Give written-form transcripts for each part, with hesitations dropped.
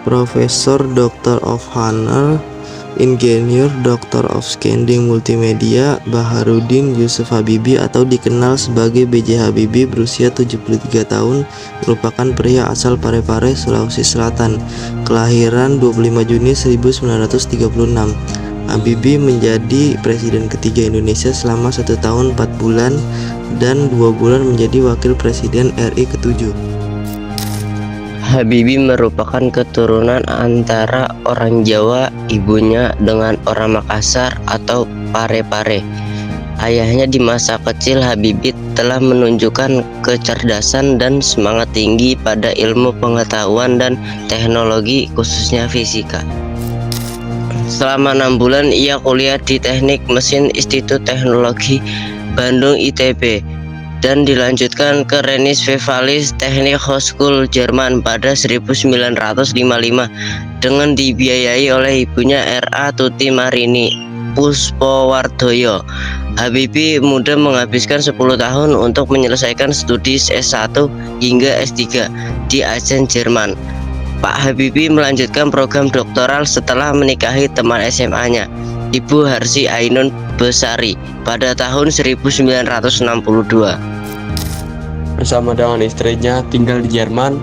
Profesor Doctor of Honor, Insinyur Doctor of Scanning Multimedia Baharudin Yusuf Habibie atau dikenal sebagai B.J. Habibie berusia 73 tahun, merupakan pria asal Parepare, Sulawesi Selatan, kelahiran 25 Juni 1936. Habibie menjadi presiden ketiga Indonesia selama 1 tahun 4 bulan dan 2 bulan menjadi wakil presiden RI ke-7. Habibie merupakan keturunan antara orang Jawa ibunya dengan orang Makassar atau Parepare. Ayahnya di masa kecil Habibie telah menunjukkan kecerdasan dan semangat tinggi pada ilmu pengetahuan dan teknologi, khususnya fisika. Selama 6 bulan ia kuliah di Teknik Mesin Institut Teknologi Bandung ITB dan dilanjutkan ke Rennes-Pfalz Technik Hochschule Jerman pada 1955 dengan dibiayai oleh ibunya R.A. Tuti Marini Puspowardoyo. Habibie muda menghabiskan 10 tahun untuk menyelesaikan studi S1 hingga S3 di Aachen, Jerman. Pak Habibie melanjutkan program doktoral setelah menikahi teman SMA-nya, Ibu Harsi Ainun Besari, pada tahun 1962. Bersama dengan istrinya tinggal di Jerman,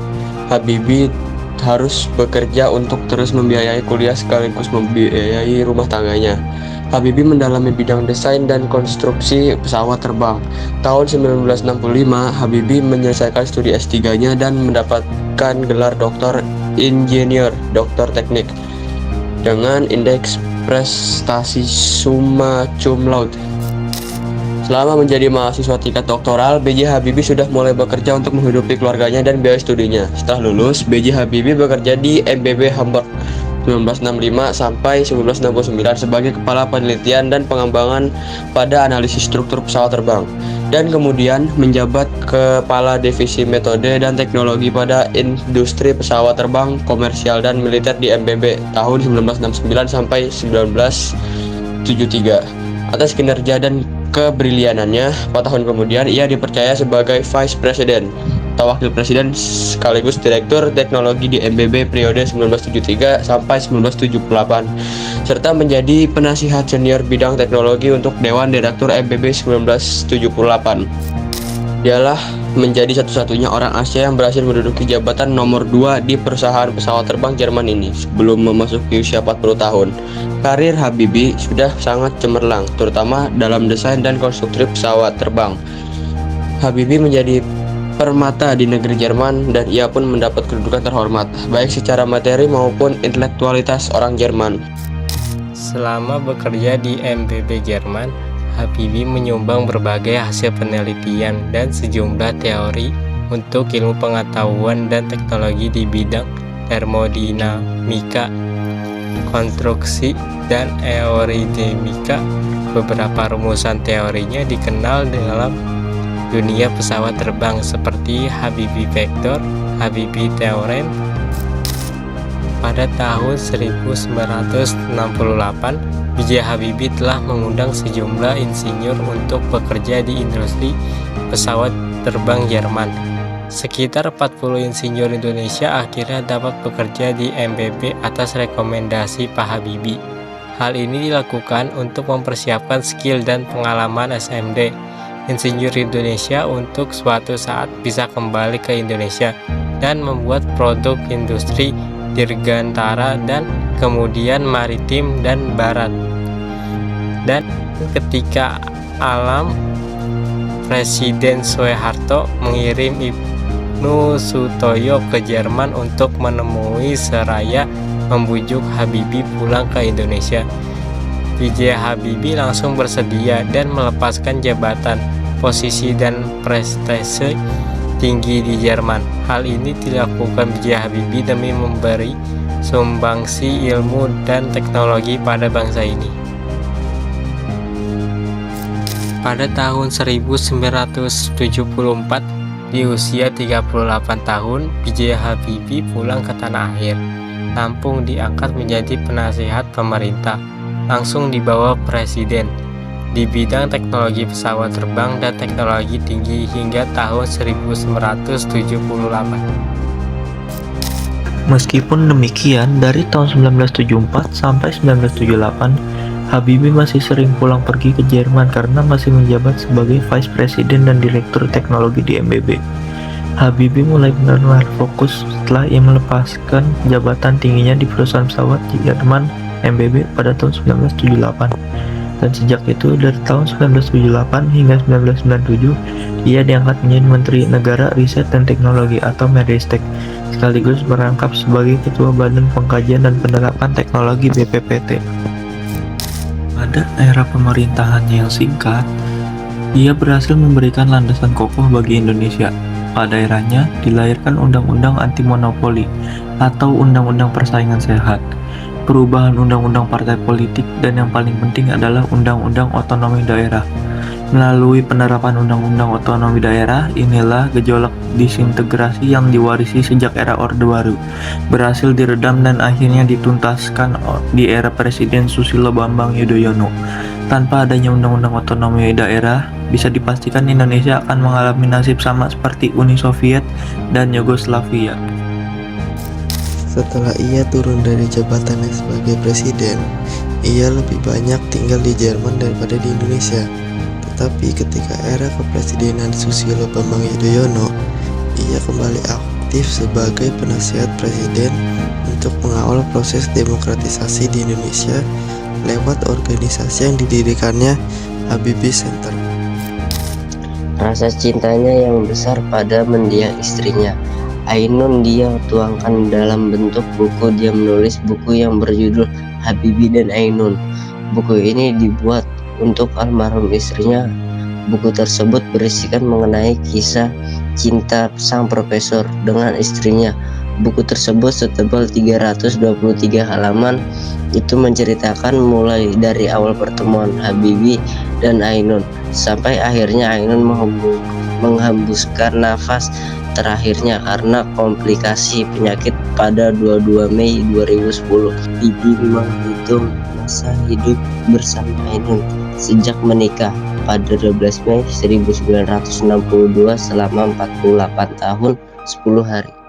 Habibie harus bekerja untuk terus membiayai kuliah sekaligus membiayai rumah tangganya. Habibie mendalami bidang desain dan konstruksi pesawat terbang. Tahun 1965, Habibie menyelesaikan studi S3-nya dan mendapatkan gelar Doktor Insinyur Doktor Teknik dengan indeks prestasi summa cum laude. Selama menjadi mahasiswa tingkat doktoral, B.J. Habibie sudah mulai bekerja untuk menghidupi keluarganya dan biaya studinya. Setelah lulus, B.J. Habibie bekerja di MBB Hamburg 1965 sampai 1969 sebagai kepala penelitian dan pengembangan pada analisis struktur pesawat terbang, dan kemudian menjabat kepala divisi metode dan teknologi pada industri pesawat terbang komersial dan militer di MBB tahun 1969 sampai 1973. Atas kinerja dan kebrilianannya, 4 tahun kemudian ia dipercaya sebagai Vice President atau Wakil Presiden sekaligus Direktur Teknologi di MBB periode 1973 sampai 1978, serta menjadi penasihat senior bidang teknologi untuk Dewan Direktur MBB 1978. Dialah menjadi satu-satunya orang Asia yang berhasil menduduki jabatan nomor 2 di perusahaan pesawat terbang Jerman ini sebelum memasuki usia 40 tahun. Karir Habibie sudah sangat cemerlang, terutama dalam desain dan konstruksi pesawat terbang. Habibie menjadi permata di negeri Jerman dan ia pun mendapat kedudukan terhormat, baik secara materi maupun intelektualitas orang Jerman. Selama bekerja di MBB Jerman, Habibie menyumbang berbagai hasil penelitian dan sejumlah teori untuk ilmu pengetahuan dan teknologi di bidang termodinamika, konstruksi, dan aerodinamika. Beberapa rumusan teorinya dikenal dalam dunia pesawat terbang seperti Habibie Vector, Habibie Theorem. Pada tahun 1968, B.J. Habibie telah mengundang sejumlah insinyur untuk bekerja di industri pesawat terbang Jerman. Sekitar 40 insinyur Indonesia akhirnya dapat bekerja di MBB atas rekomendasi Pak Habibie. Hal ini dilakukan untuk mempersiapkan skill dan pengalaman SMD insinyur Indonesia untuk suatu saat bisa kembali ke Indonesia dan membuat produk industri dirgantara dan kemudian maritim dan barat. Dan ketika alam, Presiden Soeharto mengirim Ibnu Sutoyo ke Jerman untuk menemui seraya membujuk Habibie pulang ke Indonesia. B.J. Habibie langsung bersedia dan melepaskan jabatan, posisi, dan prestasi tinggi di Jerman. Hal ini dilakukan B.J. Habibie demi memberi sumbangsi ilmu dan teknologi pada bangsa ini. Pada tahun 1974, di usia 38 tahun, B.J. Habibie pulang ke tanah air. Lampung diangkat menjadi penasihat pemerintah, langsung di bawah presiden, di bidang teknologi pesawat terbang dan teknologi tinggi hingga tahun 1978. Meskipun demikian, dari tahun 1974 sampai 1978, Habibie masih sering pulang pergi ke Jerman karena masih menjabat sebagai Vice President dan Direktur Teknologi di MBB. Habibie mulai benar-benar fokus setelah ia melepaskan jabatan tingginya di perusahaan pesawat Jerman MBB pada tahun 1978. Dan sejak itu, dari tahun 1978 hingga 1997, ia diangkat menjadi Menteri Negara Riset dan Teknologi atau Menristek, sekaligus merangkap sebagai Ketua Badan Pengkajian dan Penerapan Teknologi BPPT. Pada era pemerintahannya yang singkat, ia berhasil memberikan landasan kokoh bagi Indonesia. Pada eranya, dilahirkan Undang-Undang Anti Monopoli atau Undang-Undang Persaingan Sehat, perubahan Undang-Undang Partai Politik, dan yang paling penting adalah Undang-Undang Otonomi Daerah. Melalui penerapan Undang-Undang Otonomi Daerah, inilah gejolak disintegrasi yang diwarisi sejak era Orde Baru berhasil diredam dan akhirnya dituntaskan di era Presiden Susilo Bambang Yudhoyono. Tanpa adanya Undang-Undang Otonomi Daerah, bisa dipastikan Indonesia akan mengalami nasib sama seperti Uni Soviet dan Yugoslavia. Setelah ia turun dari jabatannya sebagai presiden, ia lebih banyak tinggal di Jerman daripada di Indonesia. Tetapi ketika era kepresidenan Susilo Bambang Yudhoyono, ia kembali aktif sebagai penasihat presiden untuk mengawal proses demokratisasi di Indonesia lewat organisasi yang didirikannya, Habibie Center. Rasa cintanya yang besar pada mendiang istrinya, Ainun, dia tuangkan dalam bentuk buku. Dia menulis buku yang berjudul Habibie dan Ainun. Buku ini dibuat untuk almarhum istrinya. Buku tersebut berisikan mengenai kisah cinta sang profesor dengan istrinya. Buku tersebut setebal 323 halaman. Itu menceritakan mulai dari awal pertemuan Habibie dan Ainun sampai akhirnya Ainun menghembuskan nafas terakhirnya karena komplikasi penyakit pada 22 Mei 2010. Habibie menghitung masa hidup bersama Ainun sejak menikah pada 12 Mei 1962 selama 48 tahun 10 hari.